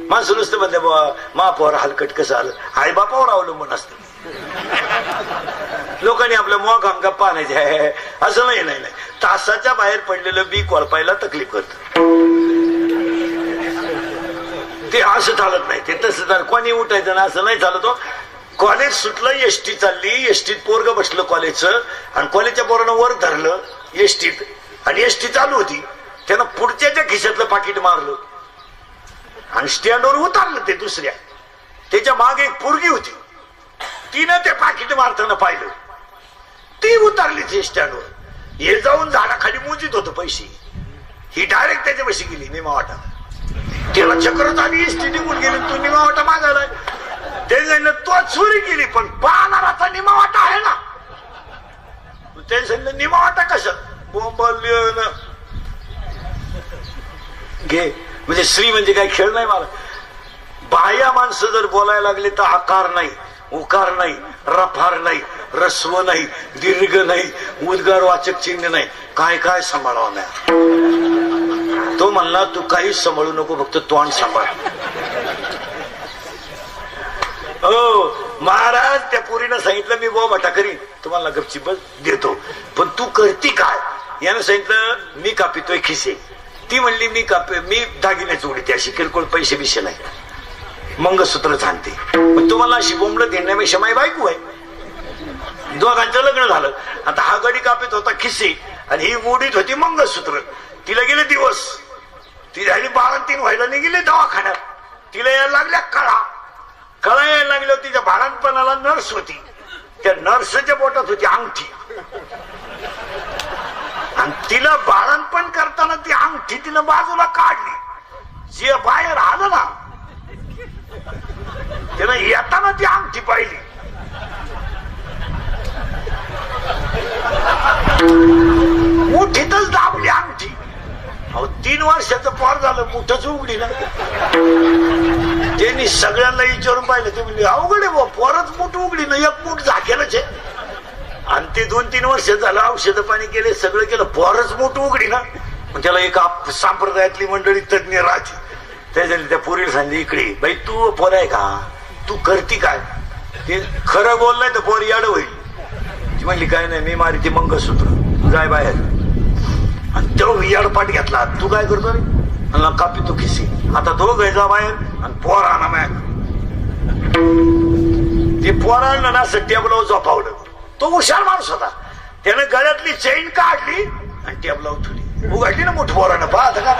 माणसं नुसतं म्हणते बाबा महापौर हलकट कसं आलं, आई बापावर अवलंबून असतं. लोकांनी आपल्या मोह काम गप्पा आणायचे आहे असं नाही. नाही नाही, तासाच्या बाहेर पडलेलं बी कोळपायला तकलीफ करत. ते असं चालत नाही, ते तसं चालत. कोणी उठायचं ना असं नाही चालत. कॉलेज सुटलं, एसटी चालली, एसटीत पोरग बसलं कॉलेजचं, आणि कॉलेजच्या पोरानं वर धरलं एसटीत, आणि एसटी चालू होती. त्यानं पुढच्याच्या खिशातलं पाकिट मारलं आणि स्टँडवर उतारलं. ते दुसऱ्या त्याच्या मागे एक पोरगी होती, तिनं ते पाकिट मारताना पाहिलं, ती उतारली ते स्टँडवर. हे जाऊन झाडाखाली मोजीत होतं पैसे, ही डायरेक्ट त्याच्यापाशी गेली निमा वाटा. त्याला चक्रच आली, एसटी निघून गेली, तू निमा वाटा मागायला. ते तो चोरी केली, पण पाहणाराचा निमा वाटा आहे ना. ते सांगितलं निमा वाटा कशा बोंबल घे. म्हणजे श्री म्हणजे काही खेळ नाही. मला बाह्य माणसं जर बोलायला लागले तर आकार नाही, उकार नाही, रफार नाही, रस्व नाही, दीर्घ नाही, उद्गार वाचक चिन्ह नाही, काय काय सांभाळावं नाही. तो म्हणला तू काही सांभाळू नको, फक्त तोंड सांभाळ. हो महाराज, त्या पोरीनं सांगितलं मी बोबाटा करीन, तुम्हाला गपची बस देतो, पण तू करती काय. यानं सांगितलं मी कापितोय खिसे. ती म्हणली मी दागिने चोडीते, अशी किरकोळ पैसे बिशे नाही, मंगळसूत्र छानते. पण तुम्हाला अशी बोंबलत घेण्यापेक्षा माझी बायको आहे. दोघांचं लग्न झालं. आता हा गडी कापित होता खिसे आणि ही मोडीत होती मंगळसूत्र. तिला गेले दिवस, ती झाली 12-3 व्हायला नाही गेली दवाखान्यात. तिला यायला लागल्या कळा यायला लागल्यावर तिच्या बाळांपणाला नर्स होती, त्या नर्सच्या बोटात होती अंगठी, आणि तिला बाळणपण करताना ती अंगठी तिनं बाजूला काढली. जे बाहेर आलं ना त्यानं येताना ती अंगठी पाहिली. मुठीतच दाबली अंगठी. 3 वर्षाचं पोर झालं, मुठच उघडी ना. त्यांनी सगळ्यांना विचारून पाहिलं, ते म्हणजे अवघड आहे पोरच मुठ उघडी ना, एक मुठ झाकेलच आहे. आणि ते 2-3 वर्ष झालं, औषध पाणी केले, सगळं केलं, पोरच मोठ उघडी ना. मग त्याला एक संप्रदायातली मंडळी तज्ञ राहते, त्याच्या त्या पोरीला सांगितलं इकडे बाई तू पोर आहे का, तू करती काय. ते खरं बोललाय तर पोर याड होईल. ती म्हणली काय नाही, मी मारी ते मंगळसूत्र, जाय बाहेर. आणि तो याडपाट घेतला, तू काय करतो रे, कापी तो खिसे. आता तो घ्यायचा बाहेर आणि पोर आणा मॅग. ते पोर आणलं ना असं टेबलावर झोपावलं. तो हुशार माणूस होता, त्यानं गळ्यातली चेन काढली आणि टेबलावर ठेवली, उघडली ना मोठ पोरानं. पाहत का